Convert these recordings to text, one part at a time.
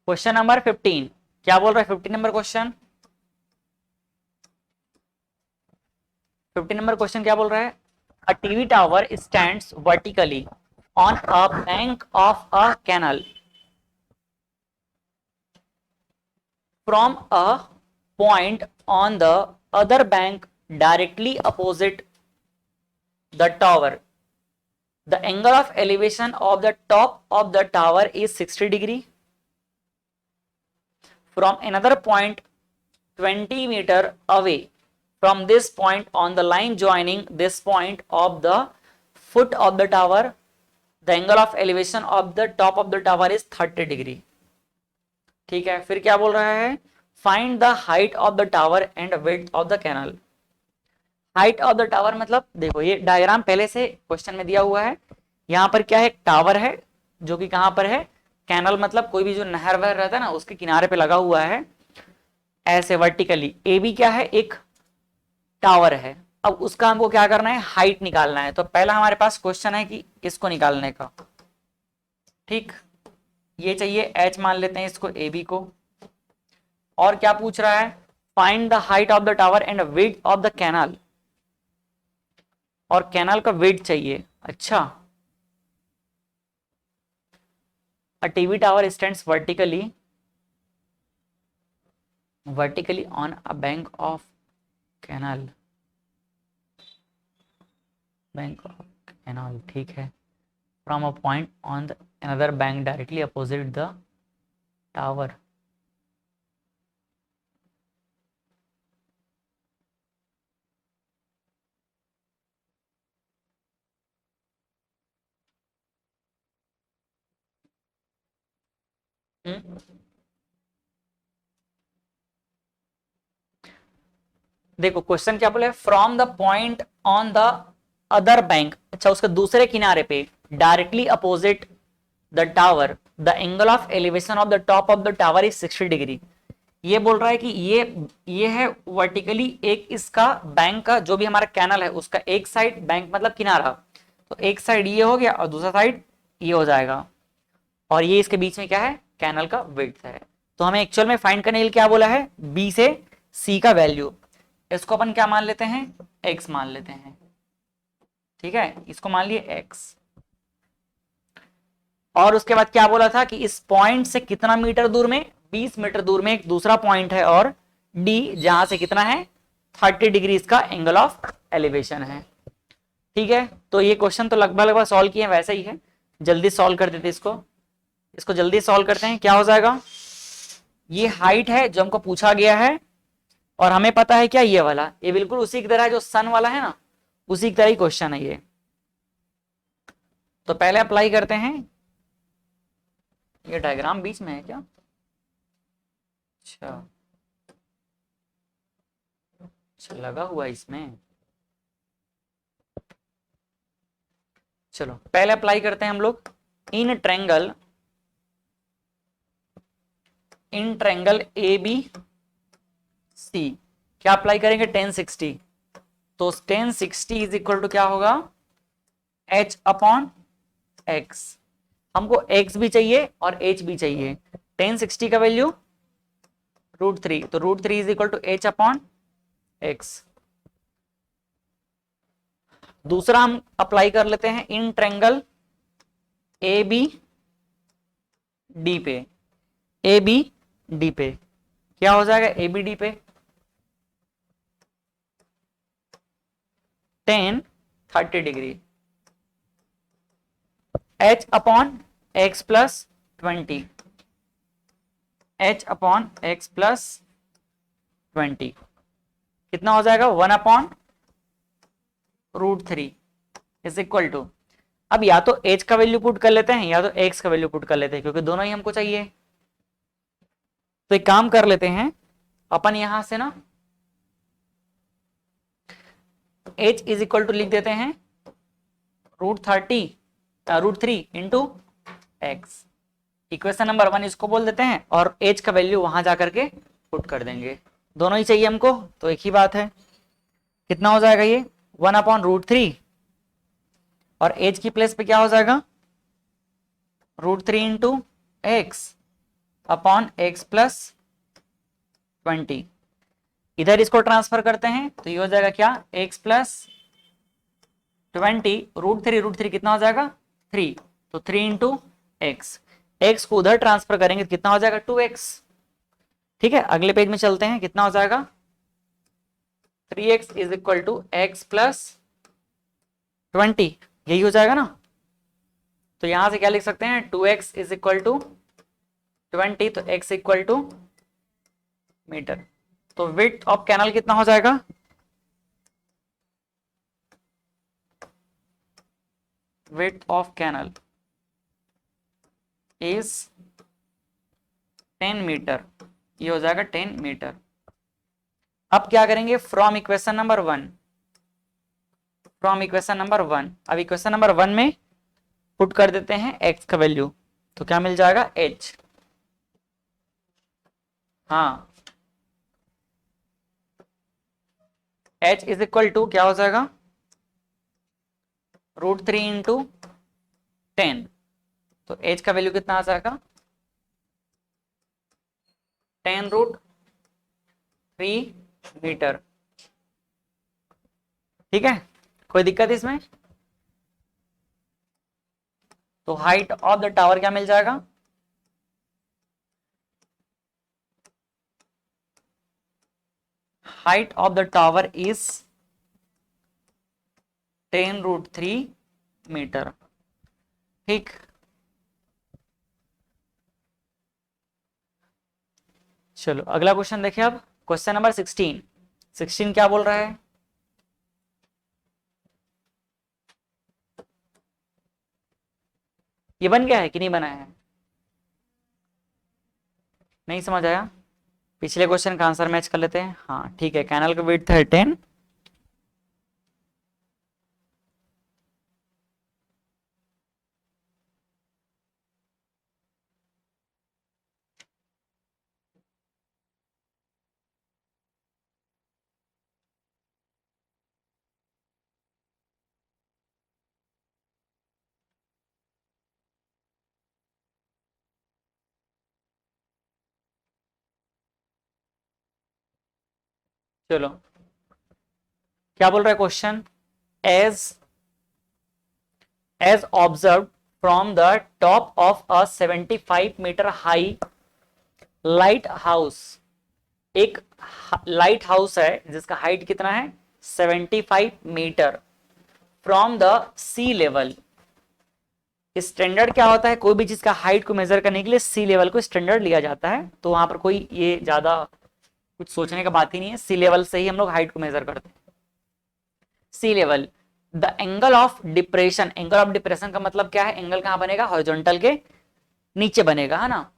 Question number 15 क्या बोल रहा है? 15 नंबर क्वेश्चन, 15 नंबर क्वेश्चन क्या बोल रहा है? A TV tower stands vertically on a bank of a canal from a point on the other bank directly opposite the tower. The angle of elevation of the top of the tower is 60 degree. From another point 20 meter away from this point on the line joining this point of the foot of the tower, the angle of elevation of the top of the tower is 30 degree. ठीक है, फिर क्या बोल रहा है? Find the height of the tower and width of the canal. Height of the tower मतलब देखो ये डायग्राम पहले से क्वेश्चन में दिया हुआ है। यहाँ पर क्या है? टावर है जो कि कहां पर है? कैनल मतलब कोई भी जो नहर वहर रहता है ना उसके किनारे पे लगा हुआ है ऐसे वर्टिकली। ए बी क्या है? एक टावर है। अब उसका हमको क्या करना है? हाइट निकालना है। तो पहला हमारे पास क्वेश्चन है कि इसको निकालने का। ठीक, ये चाहिए एच मान लेते हैं इसको, ए बी को। और क्या पूछ रहा है? Find the height of the tower and width of the canal, और कैनल का वेट चाहिए। अच्छा, a TV tower stands vertically on a bank of canal, bank of canal, ठीक है, from a point on the another bank directly opposite the tower. देखो question क्या बोले? From the point on the other bank, अच्छा उसके दूसरे किनारे पे, directly opposite the tower, the angle of elevation of the top of the tower is 60 degree. ये बोल रहा है कि ये है वर्टिकली एक इसका बैंक का जो भी हमारा कैनल है उसका एक साइड, बैंक मतलब किनारा, तो एक साइड ये हो गया और दूसरा साइड ये हो जाएगा, और ये इसके बीच में क्या है? कैनल का विड्थ है। तो हमें एक्चुअल में फाइंड करने के लिए क्या बोला है? बी से सी का वैल्यू, इसको अपन क्या मान लेते हैं? एक्स मान लेते हैं। ठीक है, इसको मान लिए एक्स। और उसके बाद क्या बोला था कि इस पॉइंट से कितना मीटर दूर में? 20 मीटर दूर में एक दूसरा पॉइंट है, और डी जहां से कितना है? 30 डिग्री इसका एंगल ऑफ एलिवेशन है। ठीक है, तो ये क्वेश्चन तो लगभग लगभग सॉल्व किए, वैसे ही है, जल्दी सॉल्व कर देते इसको जल्दी सॉल्व करते हैं। क्या हो जाएगा? ये हाइट है जो हमको पूछा गया है, और हमें पता है क्या? ये वाला, ये बिल्कुल उसी की तरह है जो सन वाला है ना, उसी की तरह ही क्वेश्चन है ये। तो पहले अप्लाई करते हैं। ये डायग्राम बीच में है क्या? अच्छा, अच्छा लगा हुआ है इसमें। चलो पहले अप्लाई करते हैं हम लोग। इन ट्रैंगल ए बी सी क्या अप्लाई करेंगे? 1060। तो 1060 इज इक्वल टू क्या होगा? h upon x। हमको x भी चाहिए और h भी चाहिए। 1060 का वैल्यू √3, तो √3 is equal to h upon x। दूसरा हम अप्लाई कर लेते हैं in triangle A B D पे। ए बी डी पे क्या हो जाएगा? ए बी डी पे 1030 degree, h upon x plus 20, h upon x plus 20 कितना हो जाएगा? 1 अपॉन √3 इज इक्वल टू, अब या तो h का वैल्यू पुट कर लेते हैं या तो x का वैल्यू पुट कर लेते हैं, क्योंकि दोनों ही हमको चाहिए। तो एक काम कर लेते हैं अपन, यहां से ना h इज इक्वल टू लिख देते हैं √3 इंटू एक्स। इक्वेशन नंबर 1 इसको बोल देते हैं, और h का वैल्यू वहां जाकर के पुट कर देंगे। दोनों ही चाहिए हमको, तो एक ही बात है। कितना हो जाएगा ये? 1 अपॉन √3, और h की प्लेस पे क्या हो जाएगा? √3 into x. Upon x plus 20। इधर इसको ट्रांसफर करते हैं तो ये हो जाएगा क्या, x प्लस 20 √3 कितना हो जाएगा 3, तो 3 इंटू एक्स। एक्स को उधर ट्रांसफर करेंगे तो कितना हो जाएगा 2x। ठीक है, अगले पेज में चलते हैं, कितना हो जाएगा 3x is equal to x plus 20, यही हो जाएगा ना। तो यहां से क्या लिख सकते हैं 2x इज इक्वल टू 20, तो x इक्वल टू मीटर। तो विड्थ ऑफ कैनल कितना हो जाएगा, width of canal is 10 metre, ये हो जाएगा 10 मीटर। अब क्या करेंगे, from equation number 1, from equation number 1, अब इक्वेशन नंबर 1 में पुट कर देते हैं x का वैल्यू, तो क्या मिल जाएगा h। हाँ, h इज इक्वल टू क्या हो जाएगा √3 इंटू 10, तो h का वैल्यू कितना आ जाएगा 10√3 मीटर। ठीक है, कोई दिक्कत इसमें। तो हाइट ऑफ द टावर क्या मिल जाएगा, height of the tower is 10√3 metre. ठीक, चलो अगला क्वेश्चन देखिए। अब क्वेश्चन नंबर 16 क्या बोल रहा है, ये बन गया है कि नहीं बना है, नहीं समझ आया। पिछले क्वेश्चन का आंसर मैच कर लेते हैं। हाँ ठीक है, कैनल का विड्थ है 10, चलो क्या बोल रहा है question, as as observe from the top of a 75 metre high lighthouse, एक लाइट हाउस है जिसका हाइट कितना है 75 metre from the sea level. Standard क्या होता है, कोई भी चीज का हाइट को मेजर करने के लिए सी लेवल को स्टैंडर्ड लिया जाता है, तो वहां पर कोई ये ज्यादा कुछ सोचने का बात ही नहीं है, सी लेवल से ही हम लोग हाइट को मेजर करते हैं। Sea level, the angle of depression, angle of depression का मतलब क्या है, एंगल कहां बनेगा, हॉरिजॉन्टल के नीचे बनेगा, है ना।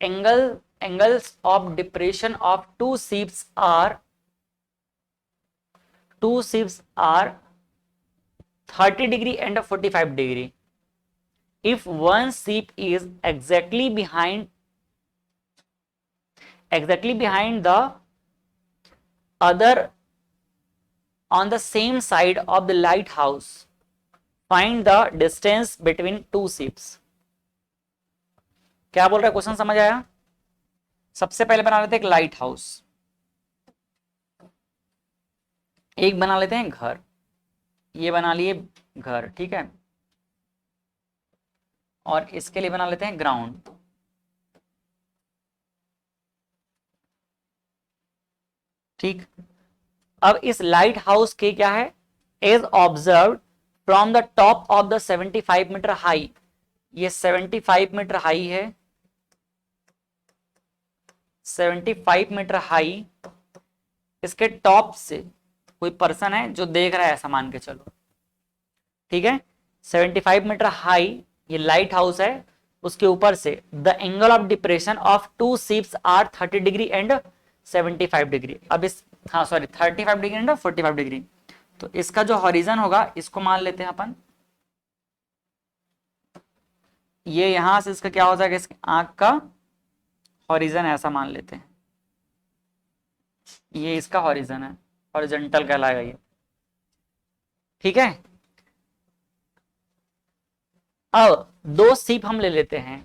Angles of depression of two ships are 30 degree and 45 degree. If one ship is exactly behind the other on the same side of the lighthouse, find the distance between two ships। क्या बोल रहा है question, समझ आया। सबसे पहले बना लेते हैं एक लाइट हाउस, एक बना लेते हैं घर, ये बना लिए घर, ठीक है, और इसके लिए बना लेते हैं ग्राउंड। ठीक, अब इस लाइट हाउस के क्या है, as observe from the top of the 75 metre high, ये 75 मीटर हाई है, 75 मीटर हाई, इसके टॉप से कोई पर्सन है जो देख रहा है, ऐसा मान के चलो, ठीक है। 75 मीटर हाई ये लाइट हाउस है, उसके ऊपर से the angle of depression of two ships are 30 degree and 75 degree. अब इस, हाँ सॉरी, 35 डिग्री एंड 45 डिग्री, तो इसका जो हॉरिजन होगा इसको मान लेते हैं अपन, ये यहां से इसका क्या हो जाएगा, इसकी आंख का हॉरिजन ऐसा मान लेते हैं, ये इसका हॉरिजन है, हॉरिजॉन्टल कहलाएगा ये, ठीक है। अब दो शिप हम ले लेते हैं,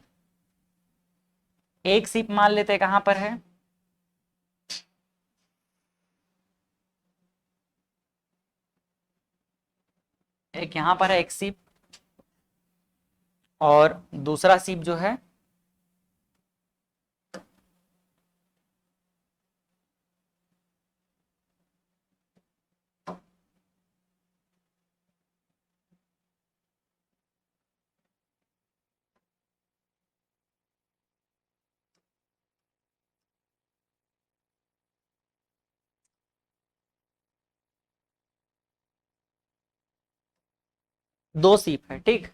एक सीप मान लेते हैं कहां पर है, एक यहां पर है एक सीप, और दूसरा सीप जो है दो सीप है, ठीक,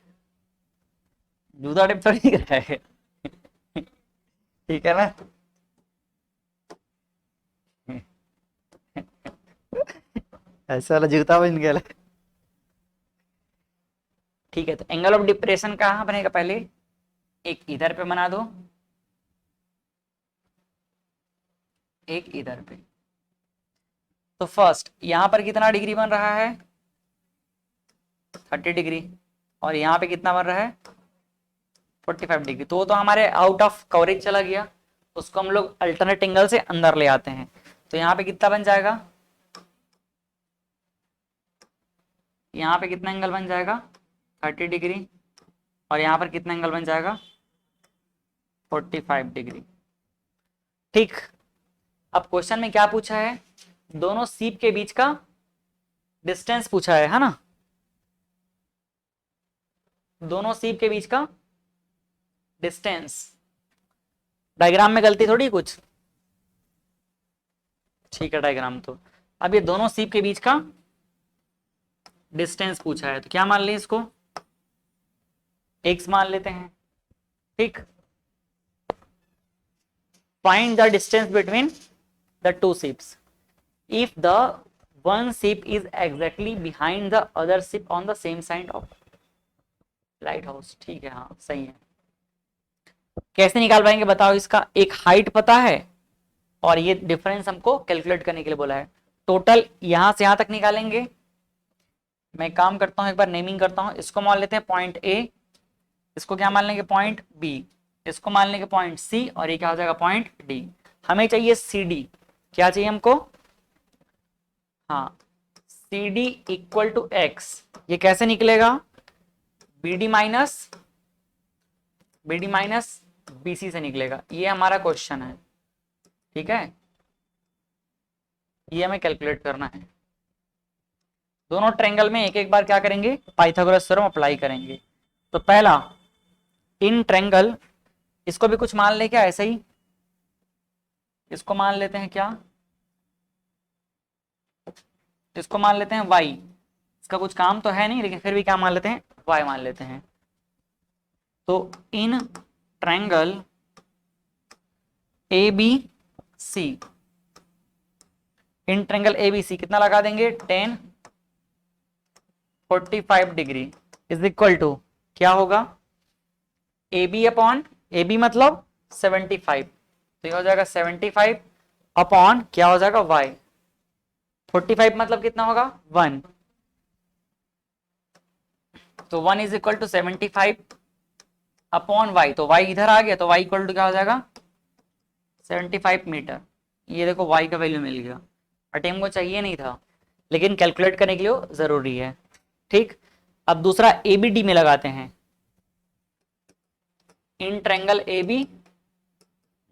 जूता टिप थोड़ी दिख रहा है। ठीक है ना। ऐसा वाला जूता बन गया। ठीक है, तो एंगल ऑफ डिप्रेशन कहाँ बनेगा, पहले एक इधर पे बना दो, एक इधर पे। तो फर्स्ट यहां पर कितना डिग्री बन रहा है, 30 डिग्री, और यहाँ पे कितना बन रहा है 45 डिग्री। तो हमारे आउट ऑफ कवरेज चला गया, उसको हम लोग अल्टरनेट एंगल से अंदर ले आते हैं। तो यहाँ पे कितना बन जाएगा, यहाँ पे कितना एंगल बन जाएगा 30 डिग्री, और यहाँ पर कितना एंगल बन जाएगा 45 डिग्री। ठीक, अब क्वेश्चन में क्या पूछा है, दोनों सीप के बीच का डिस्टेंस पूछा है ना, दोनों सीप के बीच का डिस्टेंस। डायग्राम में गलती थोड़ी कुछ, ठीक है डायग्राम। तो अब ये दोनों सीप के बीच का डिस्टेंस पूछा है, तो क्या मान लें इसको, x मान लेते हैं, ठीक। Find the distance between the two ships if the one ship is exactly behind the other ship on the same side of light house. ठीक है, हाँ सही है। कैसे निकाल पाएंगे बताओ इसका, एक हाइट पता है और ये डिफरेंस हमको कैलकुलेट करने के लिए बोला है। टोटल यहां से यहां तक निकालेंगे। मैं काम करता हूं, एक बार नेमिंग करता हूं, इसको मान लेते हैं पॉइंट ए, इसको क्या मान लेंगे पॉइंट बी, इसको मान लेंगे पॉइंट सी, और ये क्या हो जाएगा पॉइंट डी। हमें चाहिए सी डी, क्या चाहिए हमको, हाँ C D equal to x. ये कैसे निकलेगा, बी डी माइनस बीसी से निकलेगा। ये हमारा क्वेश्चन है, ठीक है, ये हमें कैलकुलेट करना है। दोनों ट्रायंगल में एक एक बार क्या करेंगे, पाइथागोरस थ्योरम अप्लाई करेंगे। तो पहला इन ट्रायंगल, इसको भी कुछ मान ले क्या, ऐसे ही इसको मान लेते हैं क्या, इसको मान लेते हैं y। इसका कुछ काम तो है नहीं, लेकिन फिर भी क्या मान लेते हैं, y मान लेते हैं। तो in triangle A B C, in triangle A B C कितना लगा देंगे 10 45 डिग्री इज इक्वल टू क्या होगा, A B upon, A B मतलब 75, तो ये हो जाएगा 75 अपॉन क्या हो जाएगा y। 45 मतलब कितना होगा 1, तो 1 is equal to 75 upon y, तो y इधर आ गया, तो y इक्वल टू क्या हो जाएगा 75 मीटर। ये देखो y का वैल्यू मिल गया, अटेम को चाहिए नहीं था, लेकिन कैलकुलेट करने के लिए जरूरी है, ठीक। अब दूसरा ए बी डी में लगाते हैं, in triangle A B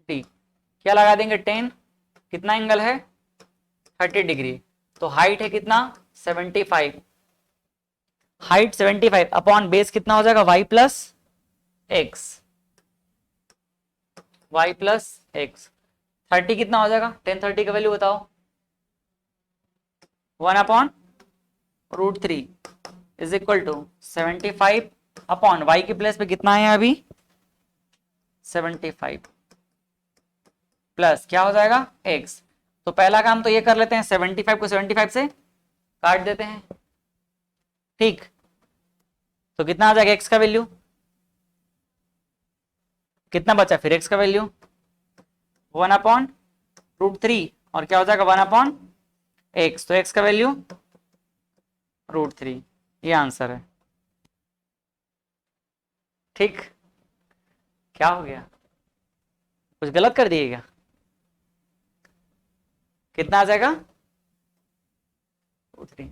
D क्या लगा देंगे 10, कितना एंगल है 30 डिग्री, तो हाइट है कितना 75, हाइट 75 अपॉन बेस कितना हो जाएगा y plus x, y plus x. 30 कितना हो जाएगा, 10 30 का वैल्यू बताओ, 1 upon root 3 is equal to 75 upon y की प्लेस पे कितना है अभी 75 प्लस क्या हो जाएगा x। तो पहला काम तो ये कर लेते हैं, 75 को 75 से काट देते हैं, ठीक। तो कितना आ जाएगा x का वैल्यू, कितना बचा फिर x का वैल्यू 1 अपॉन रूट 3, और क्या हो जाएगा 1 अपॉन x, तो x का वैल्यू रूट 3, ये आंसर है, ठीक। क्या हो गया, कुछ गलत कर दिए क्या? कितना आ जाएगा?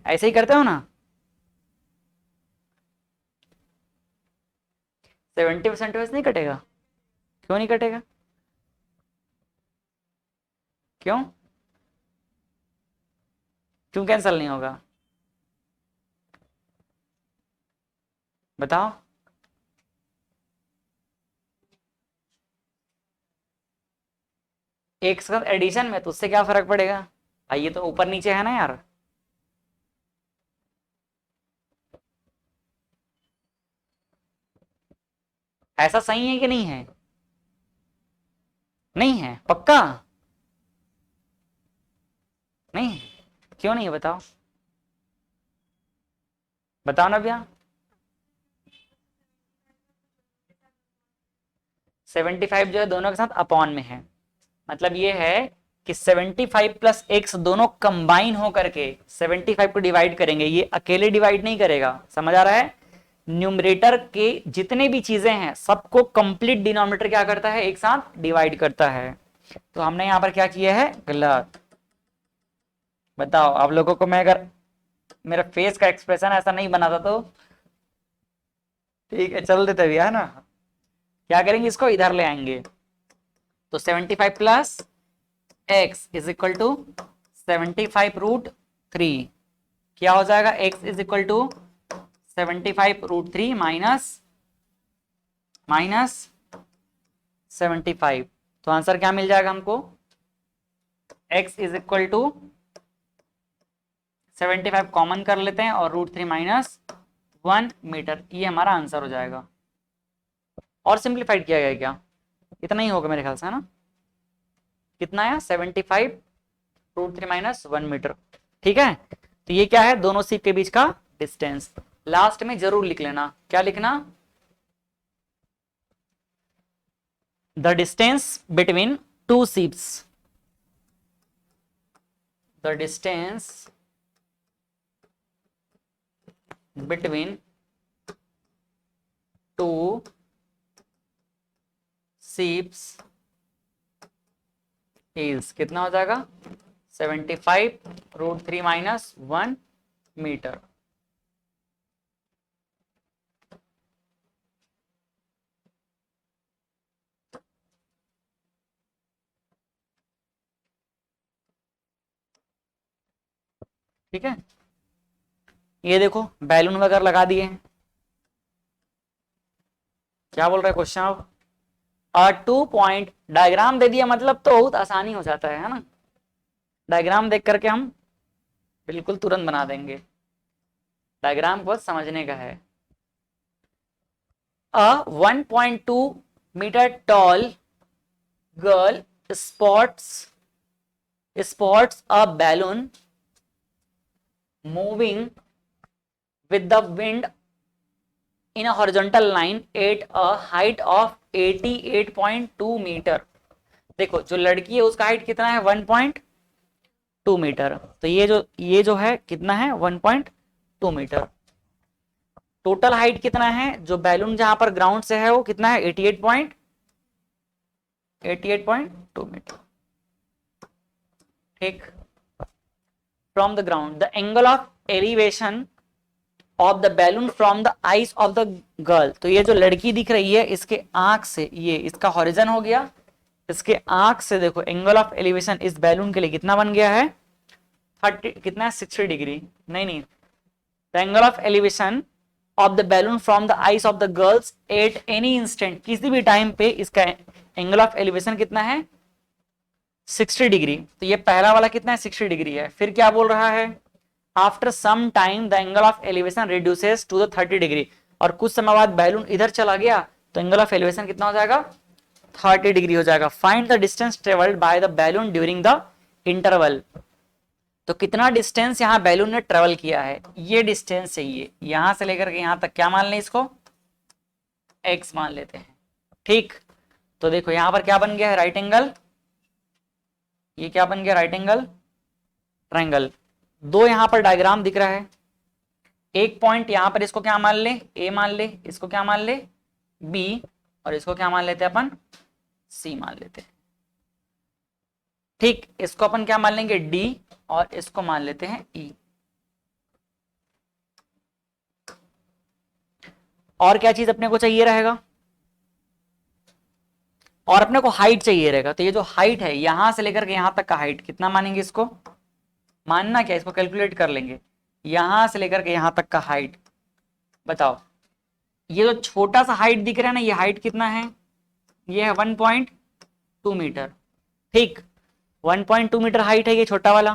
ऐसे ही करते हो ना? 70% वैसे नहीं कटेगा? क्यों नहीं कटेगा? क्यों? क्यों कैंसिल नहीं होगा? बताओ। एक साथ एडिशन में तो उससे क्या फर्क पड़ेगा भाई, ये तो ऊपर नीचे है ना यार। ऐसा सही है कि नहीं है? नहीं है पक्का? नहीं है? क्यों नहीं है बताओ? बताओ ना भैया। 75 जो है दोनों के साथ अपॉन में है, मतलब ये है कि 75 प्लस एक्स दोनों कंबाइन हो करके 75 को डिवाइड करेंगे, ये अकेले डिवाइड नहीं करेगा, समझ आ रहा है? न्यूमरेटर के जितने भी चीजें हैं सबको कंप्लीट डिनोमिनेटर क्या करता है, एक साथ डिवाइड करता है। तो हमने यहां पर क्या किया है, गलत। बताओ आप लोगों को मैं अगर मेरा फेस का एक्सप्रेशन ऐसा नहीं बनाता तो ठीक है, चल देते भैया, है ना? क्या करेंगे, इसको इधर ले आएंगे। तो 75 plus x is equal to 75√3। क्या हो जाएगा, x is equal to 75√3 minus 75। तो आंसर क्या मिल जाएगा हमको, x is equal to 75 common कर लेते हैं और √3 माइनस 1 मीटर, ये हमारा आंसर हो जाएगा। और सिंप्लीफाइड किया गया क्या, इतना ही होगा मेरे ख्याल से, है ना? कितना आया, 75√3 माइनस 1 मीटर। ठीक है, तो ये क्या है, दोनों सीप के बीच का डिस्टेंस। लास्ट में जरूर लिख लेना, क्या लिखना, the distance between two ships, the distance between two ships is कितना हो जाएगा, 75√3 माइनस 1 मीटर। ठीक है, ये देखो बैलून वगैरह लगा दिए हैं। क्या बोल रहा है क्वेश्चन, अब 2 पॉइंट डायग्राम दे दिया, मतलब तो बहुत आसानी हो जाता है ना? डायग्राम देख करके हम बिल्कुल तुरंत बना देंगे, डायग्राम को समझने का है। A 1.2 metre tall girl spots a balloon moving with the wind in a horizontal line at a height of 88.2 metre. देखो जो लड़की है उसका हाइट कितना है, 1.2 मीटर। तो ये जो है कितना है, 1.2 मीटर। टोटल हाइट कितना है, जो बैलून जहां पर ग्राउंड से है वो कितना है, 88.2 मीटर। ठीक, from the ground the angle of elevation of the balloon from the eyes of the girl. तो ये जो लड़की दिख रही है इसके आंख से, ये इसका हॉरिजन हो गया, इसके आंख से देखो एंगल ऑफ एलिवेशन इस बैलून के लिए कितना बन गया है, 30, कितना है, 60 डिग्री। नहीं, the angle of elevation of the balloon from the eyes of the girls at any instant, किसी भी टाइम पे इसका एंगल ऑफ एलिवेशन कितना है, 60 डिग्री। तो ये पहला वाला कितना है, 60 डिग्री है। फिर क्या बोल रहा है, after some time the angle of elevation reduces to the 30 degree, और कुछ समय बाद बैलून इधर चला गया तो एंगल ऑफ एलिवेशन कितना हो जाएगा, 30 डिग्री हो जाएगा। Find the distance travelled by the balloon during the interval. तो कितना डिस्टेंस यहाँ बैलून ने ट्रेवल किया है, ये डिस्टेंस चाहिए, यहां से लेकर के यहां तक क्या मान लें, इसको x मान लेते हैं। ठीक, तो देखो यहां पर क्या बन गया है, राइट एंगल, ये क्या बन गया, राइट एंगल ट्रायंगल। दो यहां पर डायग्राम दिख रहा है, एक पॉइंट यहां पर इसको क्या मान ले, ए मान ले, इसको क्या मान ले, बी, और इसको क्या मान लेते हैं अपन, सी मान लेते हैं। ठीक, इसको अपन क्या मान लेंगे, डी, और इसको मान लेते हैं ई। और क्या चीज अपने को चाहिए रहेगा, और अपने को हाइट चाहिए रहेगा। तो ये जो हाइट है यहां से लेकर के यहां तक का हाइट कितना मानेंगे, इसको मानना क्या, इसको कैलकुलेट कर लेंगे। यहां से लेकर के यहां तक का हाइट बताओ, ये जो छोटा सा हाइट दिख रहा है ना, ये हाइट कितना है, ये है 1.2 मीटर। ठीक, 1.2 मीटर हाइट है ये छोटा वाला।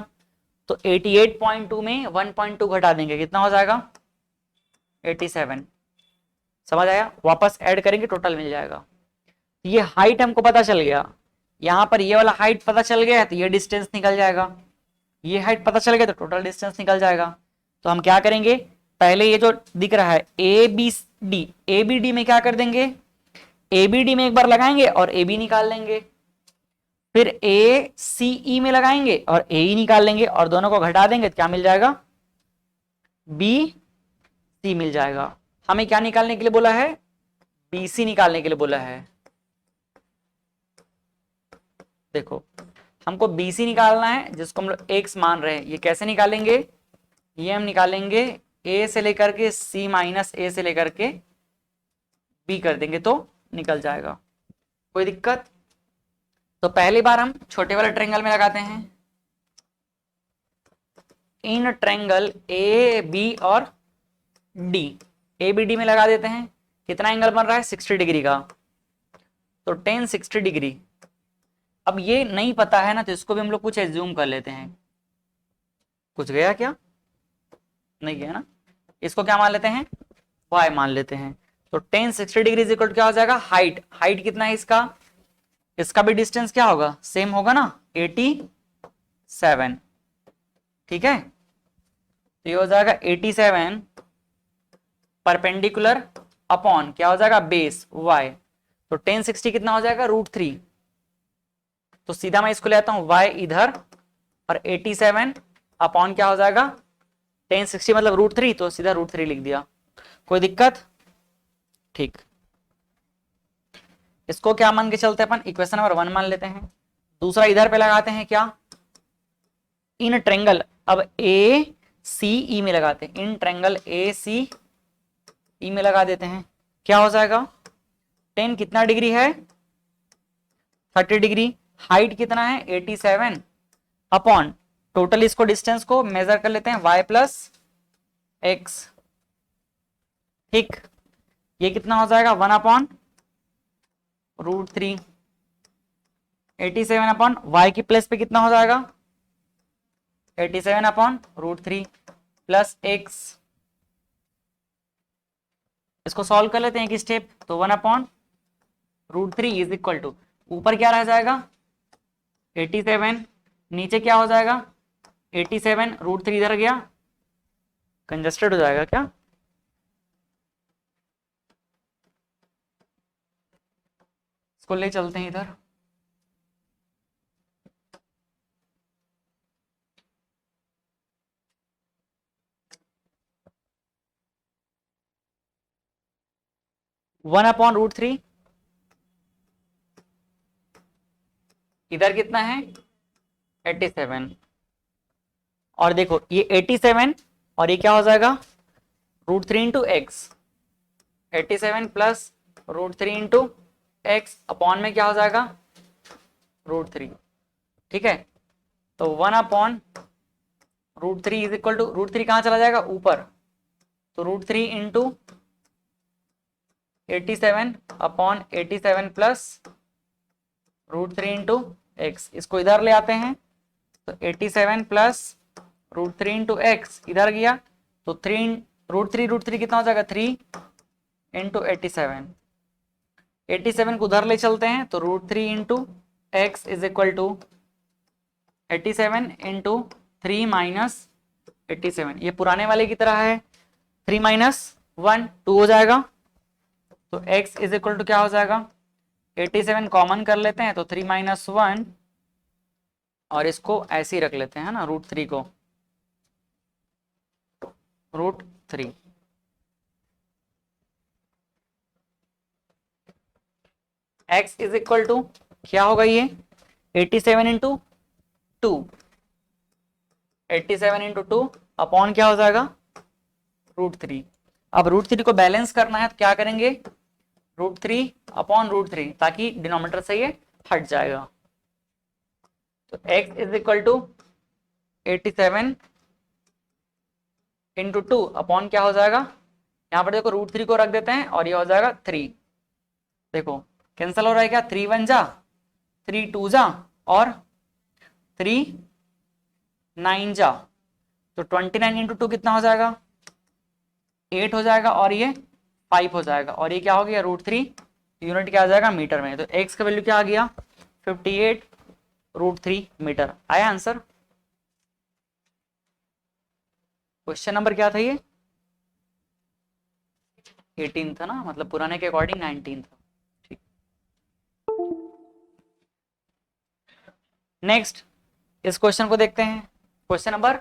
तो 88.2 में 1.2 घटा देंगे, कितना हो जाएगा, 87। समझ आया, वापस ऐड करेंगे टोटल मिल जाएगा। ये हाइट हमको पता चल गया, यहां पर ये वाला हाइट पता चल गया है, तो ये डिस्टेंस निकल जाएगा। ये हाइट पता चल गया तो टोटल डिस्टेंस निकल जाएगा। तो हम क्या करेंगे, पहले ये जो दिख रहा है A B D, A B D में क्या कर देंगे, ए बी डी में एक बार लगाएंगे और ए बी निकाल लेंगे, फिर ए सी ई में लगाएंगे और ए ई निकाल लेंगे, और दोनों को घटा देंगे तो क्या मिल जाएगा, बी सी मिल जाएगा। हमें क्या निकालने के लिए बोला है, बी सी निकालने के लिए बोला है। देखो हमको बी सी निकालना है, जिसको हम लोग एक्स मान रहे हैं। ये कैसे निकालेंगे, ये हम निकालेंगे ए से लेकर के सी माइनस ए से लेकर के बी कर देंगे तो निकल जाएगा, कोई दिक्कत। तो पहली बार हम छोटे वाले ट्रायंगल में लगाते हैं, इन ट्रायंगल ए बी और डी, ए बी डी में लगा देते हैं। कितना एंगल बन रहा है, 60 डिग्री का, तो 1060 डिग्री। अब ये नहीं पता है ना, तो इसको भी हम लोग कुछ एज्यूम कर लेते हैं। कुछ गया क्या, नहीं गया ना, इसको क्या मान लेते हैं, y मान लेते हैं। तो 1060 डिग्री इज इक्वल टू क्या हो जाएगा, हाइट, हाइट कितना है इसका, इसका भी डिस्टेंस क्या होगा, सेम होगा ना, 87। ठीक है, तो ये हो जाएगा 87 परपेंडिकुलर अपॉन क्या हो जाएगा, बेस y। तो 1060 कितना हो जाएगा, √3। तो सीधा मैं इसको ले आता हूं y इधर, और 87 अपॉन क्या हो जाएगा, 1060 मतलब √3, तो सीधा √3 लिख दिया, कोई दिक्कत। ठीक, इसको क्या मान के चलते हैं अपन, इक्वेशन नंबर 1 मान लेते हैं। दूसरा इधर पे लगाते हैं क्या, इन ट्रायंगल, अब ए सी ई में लगाते हैं, इन ट्रायंगल ए सी ई में लगा देते हैं। क्या हो जाएगा, 10 कितना डिग्री है, 30 डिग्री, हाइट कितना है 87 अपॉन टोटल, इसको डिस्टेंस को मेजर कर लेते हैं y प्लस एक्स। ठीक, ये कितना हो जाएगा, 1 अपॉन √3, 87 अपॉन y की प्लेस पे कितना हो जाएगा, 87 अपॉन √3 प्लस एक्स। इसको सॉल्व कर लेते हैं एक स्टेप, तो 1 अपॉन √3 इज इक्वल टू, ऊपर क्या रह जाएगा 87, नीचे क्या हो जाएगा 87, √3 इधर गया, कंजस्टेड हो जाएगा क्या, इसको ले चलते हैं इधर। वन अपॉन √3, इधर कितना है 87, और देखो ये 87 और ये क्या हो जाएगा √3 into x, 87 plus √3 into x upon में क्या हो जाएगा √3। ठीक है, तो 1 अपॉन √3 इज इक्वल टू, √3 कहाँ चला जाएगा ऊपर, तो √3 into 87 upon 87 plus √3 into x, इसको इधर ले आते हैं, तो 87 प्लस √3 इंटू एक्स इधर गया, तो √3 कितना हो जाएगा 3 इंटू 87 को उधर ले चलते हैं, तो √3 into x is equal to 87 into 3 minus 87, ये पुराने वाले की तरह है, 3 माइनस 1 2 हो जाएगा, तो x इज इक्वल टू क्या हो जाएगा 87 कॉमन कर लेते हैं, तो 3 माइनस 1, और इसको ऐसे ही रख लेते हैं ना, √3 को √3। x इज इक्वल टू क्या होगा, ये 87 इंटू 2, 87 इंटू 2 अपॉन क्या हो जाएगा √3। अब √3 को बैलेंस करना है तो क्या करेंगे √3 अपॉन √3 ताकि डिनोमिनेटर से ये हट जाएगा। तो x is equal to 87 into 2 upon क्या हो जाएगा, यहाँ पर देखो √3 को रख देते हैं और ये हो जाएगा 3। देखो कैंसिल हो रहा है क्या, 3 1 जा 3 2 जा और 3 9 जा, तो 29 इंटू 2 कितना हो जाएगा 8 हो जाएगा और ये 5 हो जाएगा और ये क्या हो गया √3, यूनिट क्या आ जाएगा मीटर में। तो x का वैल्यू क्या आ गया 58 √3 मीटर। आया आंसर। क्वेश्चन नंबर क्या था ये 18 था ना, मतलब पुराने के अकॉर्डिंग 19 था। ठीक, नेक्स्ट इस क्वेश्चन को देखते हैं। क्वेश्चन नंबर,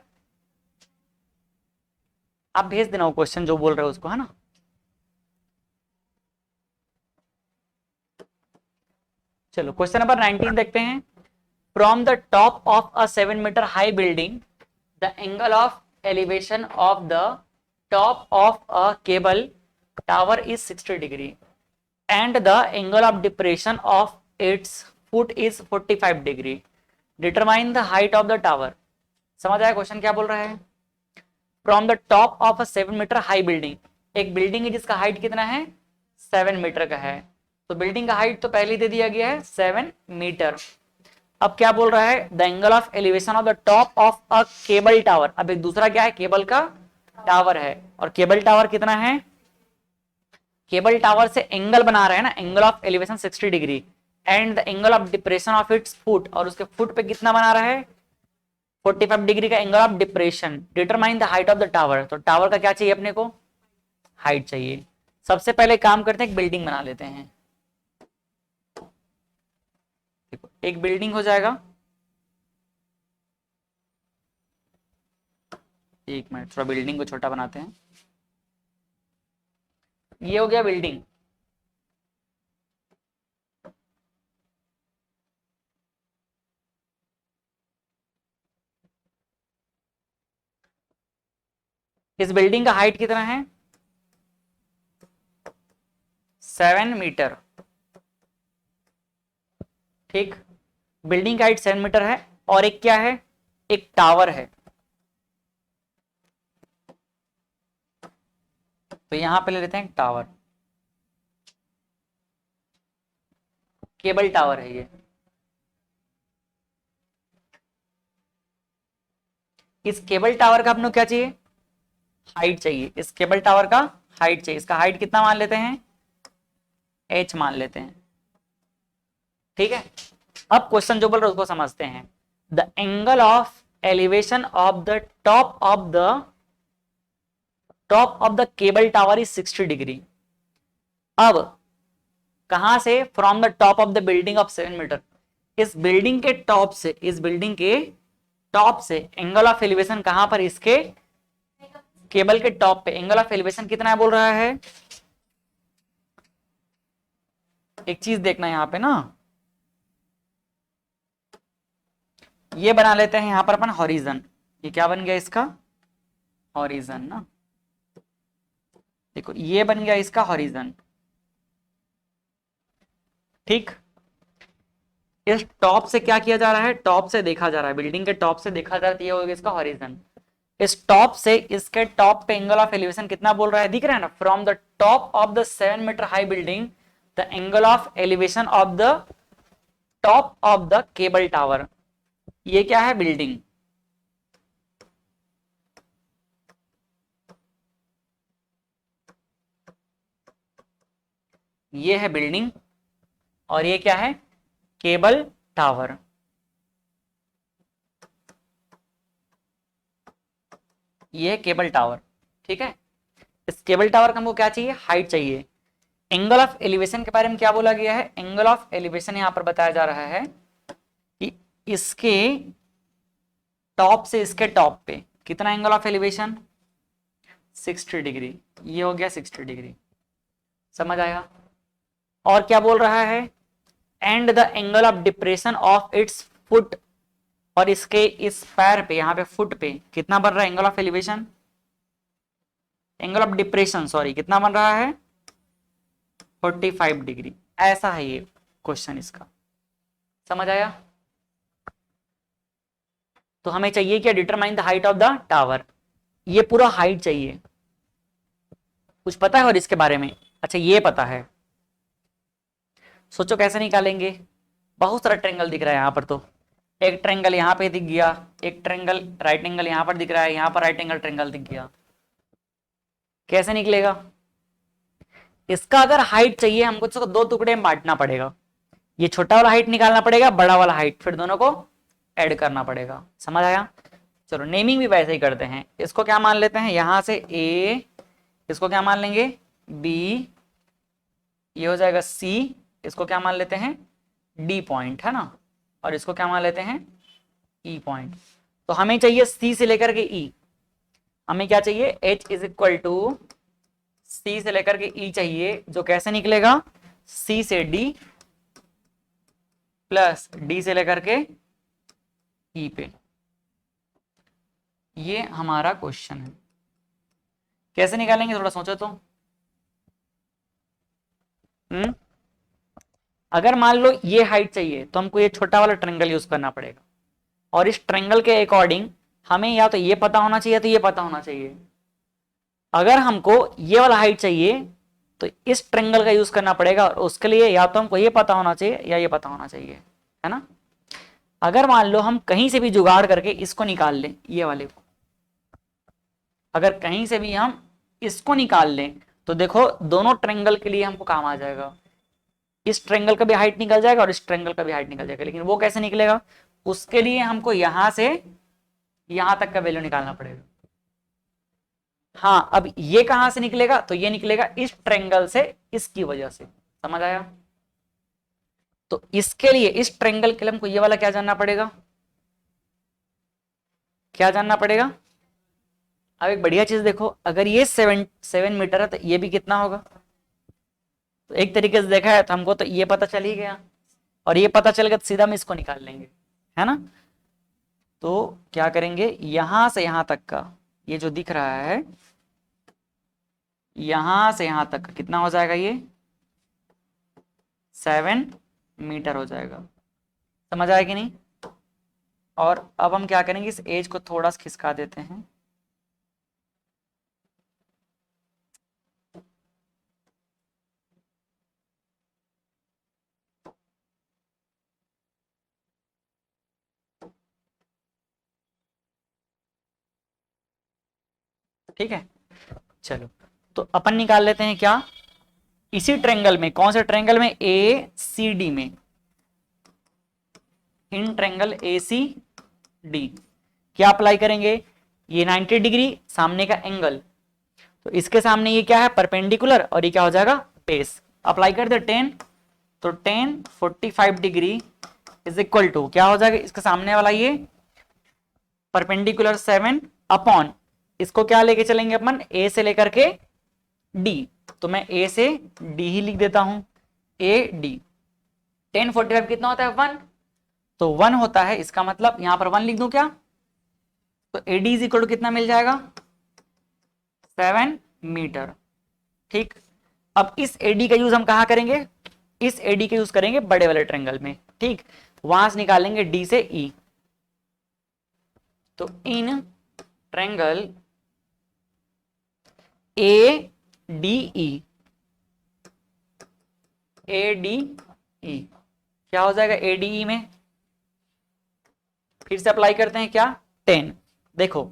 आप भेज देना वो क्वेश्चन जो बोल रहे हो उसको, है ना। चलो क्वेश्चन नंबर 19 देखते हैं। From the top of a 7 metre high building the angle of elevation of the top of a cable tower is 60 degree and the angle of depression of its foot is 45 degree. Determine the height of the tower. समझ आया question क्या बोल रहा है। From the top of a 7 metre high building, एक building है जिसका height कितना है 7 मीटर का है, तो बिल्डिंग का हाइट तो पहले दे दिया गया है 7 मीटर। अब क्या बोल रहा है the angle of elevation of the top of a cable tower. अब एक दूसरा क्या है केबल का टावर है, और केबल टावर कितना है, केबल टावर से एंगल बना रहे हैं ना, angle of elevation 60 degree and the angle of depression of its foot, और उसके फुट पे कितना बना रहा है 45 डिग्री का angle of depression. Determine the height of the tower, तो टावर का क्या चाहिए अपने को हाइट चाहिए। सबसे पहले काम करते हैं एक बिल्डिंग बना लेते हैं। देखो एक बिल्डिंग हो जाएगा, एक मिनट थोड़ा बिल्डिंग को छोटा बनाते हैं। ये हो गया बिल्डिंग, इस बिल्डिंग का हाइट कितना है 7 मीटर। ठीक, बिल्डिंग का हाइट 7 मीटर है और एक क्या है एक टावर है। तो यहां पे ले लेते हैं टावर, केबल टावर है ये। इस केबल टावर का अपने को क्या चाहिए हाइट चाहिए, इस केबल टावर का हाइट चाहिए। इसका हाइट कितना मान लेते हैं h मान लेते हैं। ठीक है, अब क्वेश्चन जो बोल रहे हैं उसको समझते हैं। The angle of elevation of the top of the cable tower is 60 degree. अब कहां से from the top of the building of 7 metre, इस बिल्डिंग के टॉप से, इस बिल्डिंग के टॉप से एंगल ऑफ एलिवेशन कहां पर इसके केबल के टॉप पे एंगल ऑफ एलिवेशन कितना है बोल रहा है। एक चीज देखना यहां पे ना, ये बना लेते हैं यहां पर अपन हॉरिजन। ये क्या बन गया इसका हॉरिजन ना, देखो ये बन गया इसका हॉरिजन। ठीक, इस टॉप से क्या किया जा रहा है टॉप से देखा जा रहा है, बिल्डिंग के टॉप से देखा जा रहा है, ये हो गया इसका हॉरिजन। इस टॉप से इसके टॉप पे एंगल ऑफ एलिवेशन कितना बोल रहा है दिख रहा है ना, from the top of the 7 metre high building the angle of elevation of the top of the cable tower. ये क्या है बिल्डिंग, ये है बिल्डिंग और ये क्या है केबल टावर। ये है केबल टावर। ठीक है, इस केबल टावर का हमको क्या चाहिए हाइट चाहिए। एंगल ऑफ एलिवेशन के बारे में क्या बोला गया है, एंगल ऑफ एलिवेशन यहां पर बताया जा रहा है कि इसके टॉप से इसके टॉप पे कितना एंगल ऑफ एलिवेशन 60 डिग्री। ये हो गया 60 डिग्री, समझ आएगा। और क्या बोल रहा है and the angle of depression of its foot और इसके इस पैर पे, यहाँ पे फुट पे कितना बन रहा है angle of elevation, angle of depression sorry, कितना बन रहा है 45 डिग्री। ऐसा है ये क्वेश्चन इसका, समझ आया। तो हमें चाहिए क्या, determine the height of the tower, ये पूरा हाइट चाहिए। कुछ पता है और इसके बारे में, अच्छा ये पता है, सोचो कैसे निकालेंगे। बहुत सारा ट्रेंगल दिख रहा है यहाँ पर, तो एक ट्रेंगल यहाँ पे दिख गया, एक ट्रेंगल राइट एंगल यहाँ पर दिख रहा है, यहाँ पर राइट एंगल ट्रेंगल दिख गया, कैसे निकलेगा। इसका अगर हाइट चाहिए हमको तो दो टुकड़े में बांटना पड़ेगा, ये छोटा वाला हाइट निकालना पड़ेगा, बड़ा वाला हाइट, फिर दोनों को ऐड करना पड़ेगा, समझ आया। चलो नेमिंग भी वैसे ही करते हैं, इसको क्या मान लेते हैं, यहां से ए, इसको क्या मान लेंगे बी, ये हो जाएगा सी, इसको क्या मान लेते हैं डी पॉइंट, है ना, और इसको क्या मान लेते हैं ई पॉइंट। तो हमें चाहिए सी से लेकर के ई, हमें क्या चाहिए H इज इक्वल टू सी से लेकर के ई चाहिए, जो कैसे निकलेगा सी से डी प्लस डी से लेकर के ई पे। ये हमारा क्वेश्चन है, कैसे निकालेंगे थोड़ा सोचो तो। अगर मान लो ये हाइट चाहिए तो हमको ये छोटा वाला ट्रायंगल यूज करना पड़ेगा, और इस ट्रायंगल के अकॉर्डिंग हमें या तो ये पता होना चाहिए तो ये पता होना चाहिए। अगर हमको ये वाला हाइट चाहिए तो इस ट्रायंगल का यूज करना पड़ेगा, और उसके लिए या तो हमको ये पता होना चाहिए या ये पता होना चाहिए, है ना। अगर मान लो हम कहीं से भी जुगाड़ करके इसको निकाल लें, ये वाले को अगर कहीं से भी हम इसको निकाल लें तो देखो दोनों ट्रायंगल के लिए हमको काम आ जाएगा, इस ट्रायंगल का भी हाइट निकल जाएगा और इस ट्रायंगल का भी हाइट निकल जाएगा। लेकिन वो कैसे निकलेगा, उसके लिए हमको यहां से यहां तक का वैल्यू निकालना पड़ेगा। हाँ, अब ये कहां से निकलेगा, तो ये निकलेगा इस ट्रायंगल से, इसकी वजह से, समझ आया। तो इसके लिए इस ट्रायंगल के लिए हमको ये वाला क्या जानना पड़ेगा, क्या जानना पड़ेगा। अब एक बढ़िया चीज देखो, अगर ये 7 मीटर है तो ये भी कितना होगा। तो एक तरीके से देखा है तो हमको तो ये पता चल ही गया, और ये पता चल गया तो सीधा हम इसको निकाल लेंगे, है ना। तो क्या करेंगे, यहां से यहां तक का ये जो दिख रहा है, यहां से यहां तक का कितना हो जाएगा, ये 7 मीटर हो जाएगा, समझ आया कि नहीं। और अब हम क्या करेंगे, इस एज को थोड़ा सा खिसका देते हैं, ठीक है। चलो तो अपन निकाल लेते हैं क्या, इसी ट्रायंगल में, कौन से ट्रायंगल में, ए सी डी में, in triangle A C D क्या अप्लाई करेंगे, ये 90 डिग्री सामने का एंगल, तो इसके सामने ये क्या है परपेंडिकुलर, और ये क्या हो जाएगा बेस, अप्लाई कर दे 10, तो 10 45 डिग्री इज इक्वल टू क्या हो जाएगा, इसके सामने वाला ये परपेंडिकुलर 7 अपॉन, इसको क्या लेके चलेंगे अपन ए से लेकर के डी, तो मैं ए से डी ही लिख देता हूं, ए डी। 10 45 कितना होता है 1, तो 1 होता है, इसका मतलब यहां पर 1 लिख दूं क्या, तो A D is equal to कितना मिल जाएगा 7 मीटर, ठीक। अब इस एडी का यूज हम कहां करेंगे, इस एडी का यूज करेंगे बड़े वाले ट्रायंगल में, ठीक। वहां से निकालेंगे डी से ई, तो in triangle A D E, A D E क्या हो जाएगा, ए डी ई में फिर से अप्लाई करते हैं क्या 10, देखो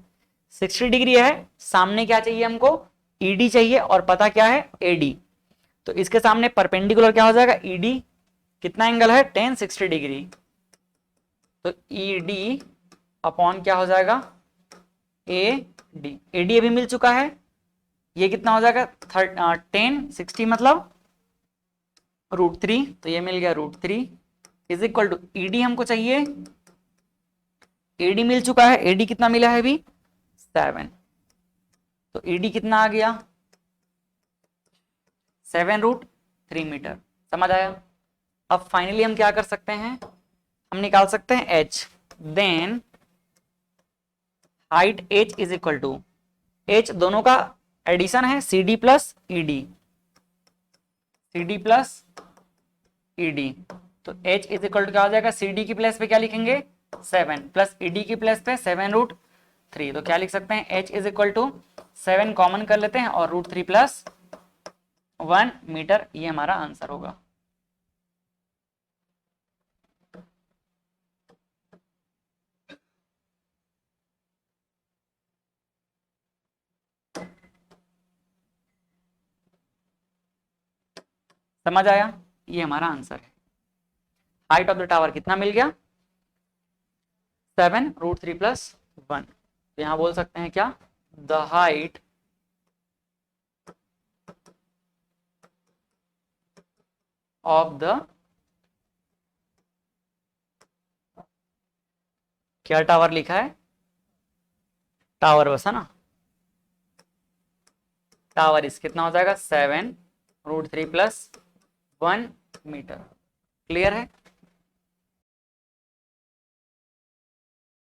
60 डिग्री है, सामने क्या चाहिए हमको ईडी चाहिए, और पता क्या है एडी, तो इसके सामने परपेंडिकुलर क्या हो जाएगा ईडी, कितना एंगल है 10 60 डिग्री, तो ईडी अपॉन क्या हो जाएगा ए डी, एडी अभी मिल चुका है, ये कितना हो जाएगा 10 60 मतलब √3, तो ये मिल गया √3 इज इक्वल टू ईडी हमको चाहिए, एडी मिल चुका है, एडी कितना मिला है अभी 7, तो ईडी कितना आ गया 7√3 मीटर, समझ आया। अब फाइनली हम क्या कर सकते हैं, हम निकाल सकते हैं H, then height h is equal to, h दोनों का एडिशन है, CD plus ED, CD plus ED. तो h इज इक्वल टू क्या हो जाएगा, CD की प्लेस पे क्या लिखेंगे 7 प्लस ईडी की प्लेस पे 7√3। तो क्या लिख सकते हैं, h is equal to 7 common कर लेते हैं और √3 प्लस 1 मीटर, ये हमारा आंसर होगा। समझ आया, ये हमारा आंसर है। हाइट ऑफ द टावर कितना मिल गया, 7√3 प्लस 1। यहां बोल सकते हैं क्या, द हाइट ऑफ द, क्या टावर लिखा है, टावर बस है ना, टावर इस कितना हो जाएगा 7√3 प्लस 1 मीटर। क्लियर है।